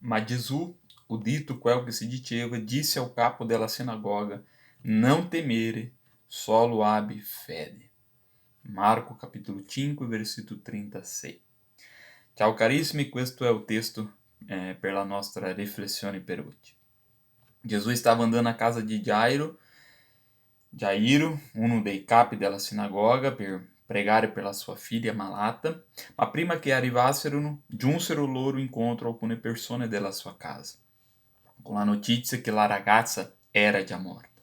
Ma Gesù, udito quel che si diceva, disse ao capo della sinagoga: não temere, solo abbi fede. Marco capitolo 5, versículo 36. Ciao carissimi, questo è il testo per la nostra riflessione per oggi. Gesù stava andando a casa di Jairo, uno dei capi della sinagoga, per pregare per la sua figlia malata, ma prima che arrivassero, giunsero loro incontro alcune persone della sua casa, con la notizia che la ragazza era già morta.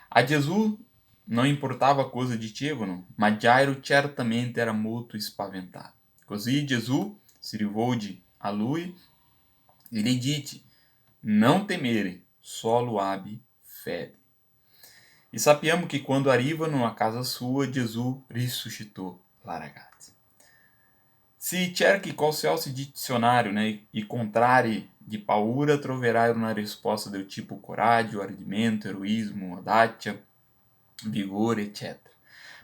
A Gesù não importava cosa dicevano, ma Jairo certamente era molto spaventato. Così Gesù si rivolge a lui e lhe dice: não temere, solo abbi fede. E sappiamo che quando arrivano a casa sua, Gesù risuscitou la ragazza. Se cerchi qualsiasi dicionário, e contrari di paura, troverai una risposta del tipo coraggio, ardimento, eroismo, audácia, vigore, etc.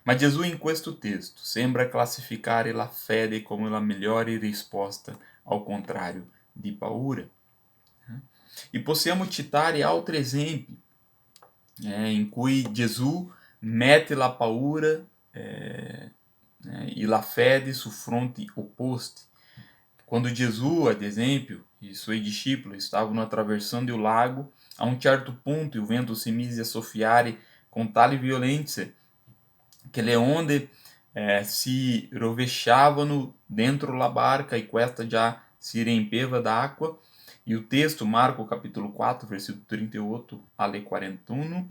Ma Gesù in questo testo sembra classificare la fede come la migliore risposta ao contrário di paura. E possiamo citare altri esempi in cui Gesù mette la paura e la fede su fronti opposti. Quando Gesù, ad esempio, e i suoi discepoli stavano attraversando il lago, a un certo punto il vento si mise a soffiare con tale violenza che le onde si rovesciavano dentro la barca e questa già si riempiva d'acqua. E o texto, Marco capítulo 4, versículo 38 alle 41,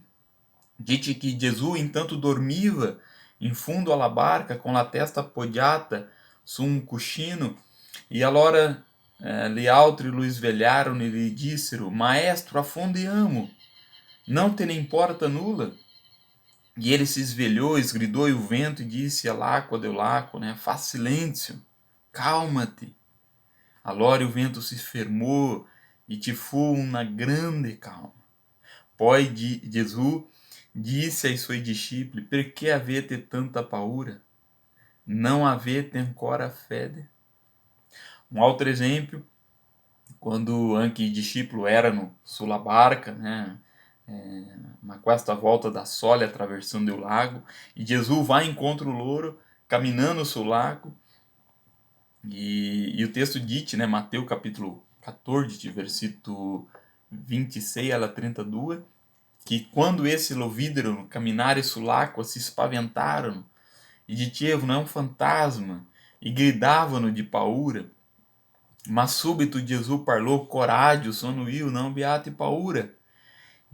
diz que Jesus, entanto, dormiva em fundo alla barca, com a testa appoggiata su un cuscino, e allora gli altri lo svegliarono e gli dissero: Maestro, affondiamo, não te ne importa nulla? E ele se esvelhou, esgridou e o vento e disse all'acqua del lago, faz silêncio, calma-te. Allora o vento se fermou e ci fu una grande calma. Poi Gesù disse ai suoi discipoli: perché avete tanta paura? Não avete ancora fede? Um outro exemplo, quando anche i discipoli erano sulla barca, ma questa volta da sole atravessando o lago, e Jesus vai encontro loro, caminhando sul lago, e o texto diz, Mateus capítulo 14, de versículo 26 a 32, que quando esse lo videro caminhare sull'acqua, se espaventaram e dicevano: é um fantasma, e gridavam de paura. Mas subito Gesù parlò: coraggio, sono io, non abbiate paura.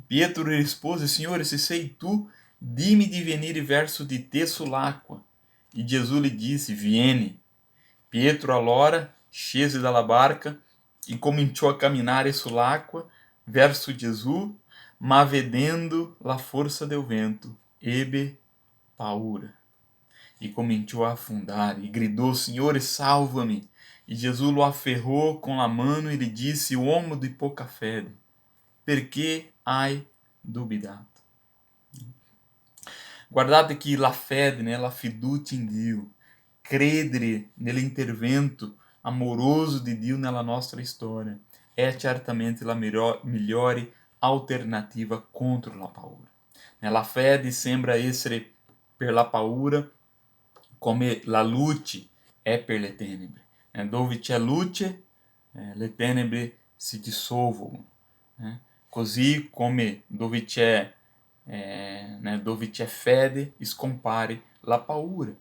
Pietro rispose: Signore, se sei tu, dimmi di venire verso di te sull'acqua. E Gesù lhe disse: vieni. Pietro allora scese dalla barca e cominciò a camminare sull'acqua verso Gesù, ma vedendo la forza del vento, ebbe paura e cominciò a afundar e gridou: Signore, salva-me. E Jesus lo aferrou com a mano e lhe disse: uomo di poca fede, perché hai dubidato? Guardate que la fede, la fiducia in Dio, credere nell'intervento amoroso di Dio nella nostra storia, è certamente la migliore alternativa contro la paura. La fede sembra essere per la paura come la luce è per le tenebre. Dove c'è luce, le tenebre si dissolvono. Così come dove c'è fede, scompare la paura.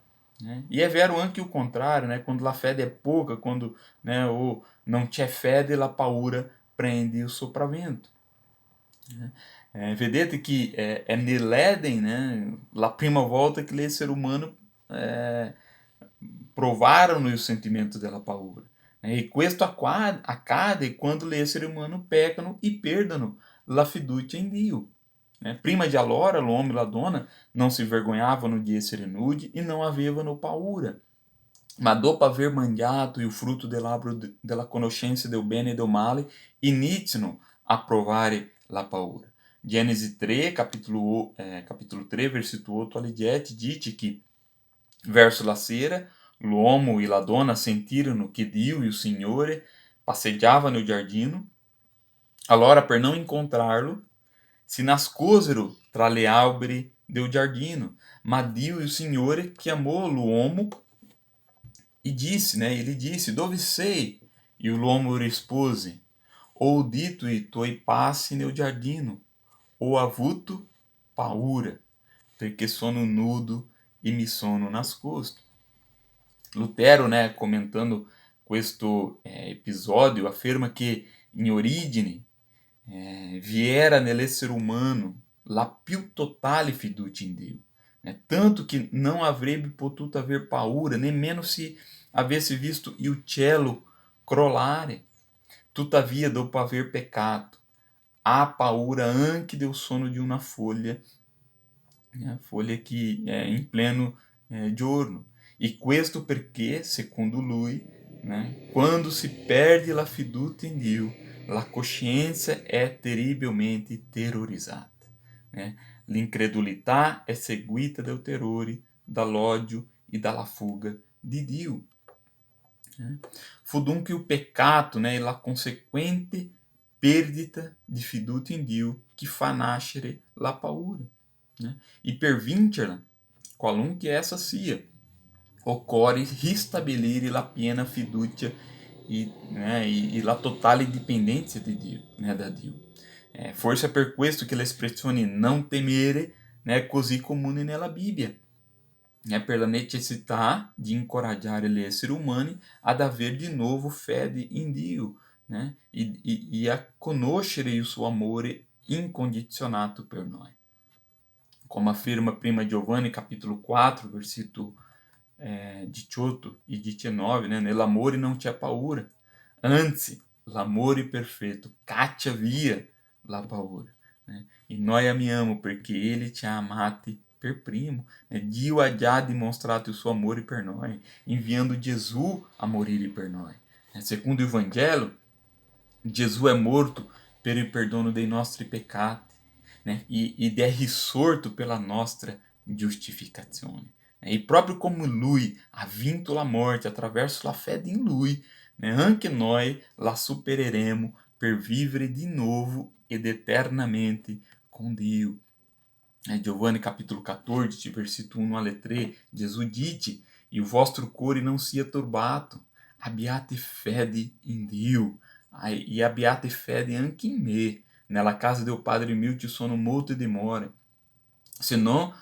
E è vero anche il contrario, quando la fede è pouca, quando ou não c'è fede, la paura prende il sopravvento. Vedete che è nell'Eden, la prima volta che l'essere umano provarono il sentimento della paura. E questo accade quando l'essere umano peccano e perdono la fiducia in Dio. Prima di allora, l'uomo e la donna non si vergognavano di essere nudi e non avevano paura. Ma dopo aver mangiato il frutto dell'albero della conoscenza del bene e del male, iniziano a provare la paura. Genesi 3, capítulo 3, versículo 8 alle 10, dice che verso la sera l'uomo e la donna sentirono che Dio, il Signore, passeggiava nel giardino, allora per non incontrarlo si nascosero tra le alberi del giardino, ma Dio il Signore chiamò l'uomo e disse, né, ele disse, dove sei? E l'uomo rispose, ho udito i tuoi passi nel giardino, ho avuto paura, perché sono nudo e mi sono nascosto. Lutero, né, comentando questo episódio, afferma che in origine viera nell'essere umano la più totale fiducia in Dio, né? Tanto che não avrebbe potuto aver paura, nemmeno se avesse visto il cielo crollare. Tuttavia, dopo aver peccato, há paura anche del sono di una folha, né? Folha que é em pleno giorno. E questo perché, secondo lui, né, quando si perde la fiducia in Dio, la coscienza è terribilmente terrorizzata. Né? L'incredulità è seguita dal terrore, dall'odio e dalla fuga di Dio. Né? Fu dunque o peccato, né, e la consequente perdita di fiducia in Dio che fa nascere la paura. Né? E per vincerla, qualunque essa sia, occorre ristabilire la piena fiducia e la totale dipendenza di Dio, né, da Dio. Forse per questo che l'espressione non temere, né, è così comune nella Bibbia, né, per la necessità di incoraggiare gli esseri umani ad aver di nuovo fede in Dio, né, e a conoscere il suo amore incondizionato per noi. Como afirma prima Giovanni capítulo 4, versículo 18 e 19, né? Nell'amore não c'è paura, anzi, l'amore perfeito caccia via la paura. Né? E noi amiamo perché ele ci ha amati per primo. Né? Dio ha già dimostrato il suo amore per noi, enviando Gesù a morire per noi. Secondo il Vangelo, Gesù è morto per il perdono dei nostri peccati, né? Ed è risorto pela nostra giustificazione. E proprio come Lui ha vinto la morte attraverso la fede in Lui, né? Anche noi la supereremo per vivere di nuovo ed eternamente com Dio. Giovanni capítulo 14, versículo 1 alle 3, Gesù dice, e o vostro cuore não sia turbato, abbiate fede in Dio, e abbiate fede anche in me. Nella casa del Padre mio ci sono molte dimore, se não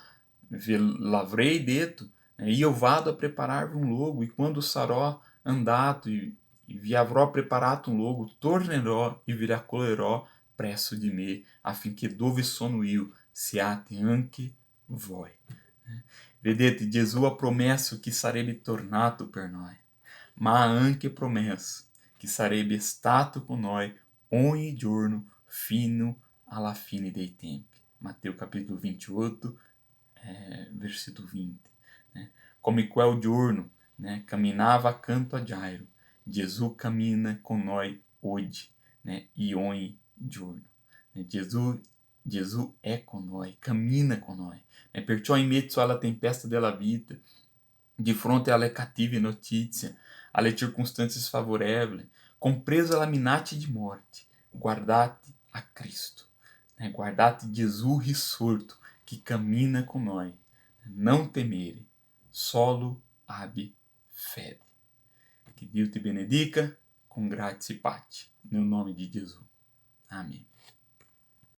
ve l'avrei detto, io vado a preparar-vi um luogo, e quando sarò andato e vi avrò preparato un luogo, tornerò e vi raccoglierò presso di me, affinché dove sono io siate anche voi. Vedete, Gesù ha promesso che sarebbe tornato per noi, ma ha anche promesso che sarebbe stato con noi ogni giorno fino alla fine dei tempi. Matteo capítulo 28, versículo 20. Né? Come quel giorno, né, caminhava canto a Jairo, Gesù cammina con noi oggi, né, e ogni giorno. Gesù è con noi, cammina con noi. Perciò in mezzo alla tempesta della vita, di fronte alle cattive notizie, alle circostanze sfavorevoli, compresa la minaccia di morte, guardate a Cristo, né? Guardate Gesù risorto, que cammina com nós. Não temere, solo abbi fede. Que Deus te benedica com graça e paz. No nome de Jesus. Amém.